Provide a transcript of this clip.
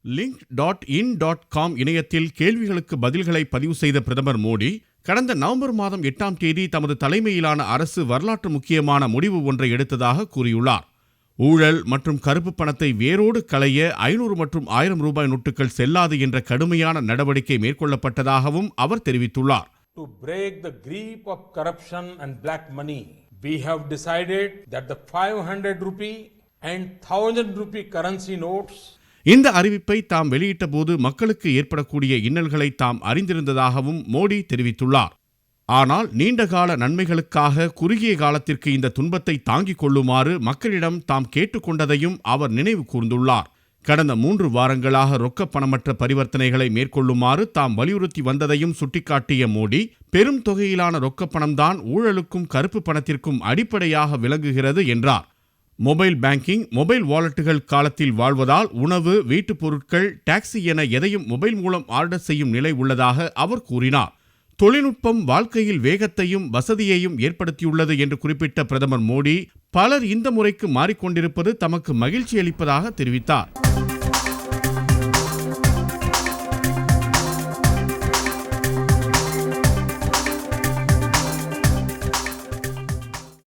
link.in.com இணையத்தில் கேள்விகளுக்கு பதில்களை பதிவு செய்த பிரதமர் மோடி கடந்த நவம்பர் மாதம் 8ஆம் தேதி தமது தலைமையிலான அரசு வரலாற்று முக்கியமான முடிவு ஒன்றை எடுத்ததாக கூறியுள்ளார். ஊழல் மற்றும் கருப்பு பணத்தை வேரோடு களைய 500 மற்றும் 1000 ரூபாய் நோட்டுகள் செல்லாது என்ற கடுமையான நடவடிக்கை மேற்கொள்ளப்பட்டதாகவும் அவர் தெரிவித்துள்ளார். To break the grip of corruption and black money, we have decided that the 500 rupee and 1000 rupee currency notes. இந்த அறிவிப்பை தாம் வெளியிட்ட போது மக்களுக்கு ஏற்படக்கூடிய இன்னல்களை தாம் அறிந்திருந்ததாகவும் மோடி தெரிவித்துள்ளார். ஆனால் நீண்டகால நன்மைகளுக்காக குறுகிய காலத்திற்கு இந்த துன்பத்தை தாங்கிக் கொள்ளுமாறு மக்களிடம் தாம் கேட்டுக்கொண்டதையும் அவர் நினைவு கூர்ந்துள்ளார். கடந்த 3 வாரங்களாக ரொக்க பணமற்ற பரிவர்த்தனைகளை மேற்கொள்ளுமாறு தாம் வலியுறுத்தி வந்ததையும் சுட்டிக்காட்டிய மோடி, பெரும் தொகையிலான ரொக்க பணம்தான் ஊழலுக்கும் கருப்பு பணத்திற்கும் அடிப்படையாக விளங்குகிறது என்றார். மொபைல் பேங்கிங், மொபைல் வாலெட்டுகள் காலத்தில் வாழ்வதால் உணவு, வீட்டுப் பொருட்கள், டாக்ஸி என எதையும் மொபைல் மூலம் ஆர்டர் செய்யும் நிலை உள்ளதாக அவர் கூறினார். தொழில்நுட்பம் வாழ்க்கையில் வேகத்தையும் வசதியையும் ஏற்படுத்தியுள்ளது என்று குறிப்பிட்ட பிரதமர் மோடி, பலர் இந்த முறைக்கு மாறிக்கொண்டிருப்பது தமக்கு மகிழ்ச்சி அளிப்பதாக தெரிவித்தார்.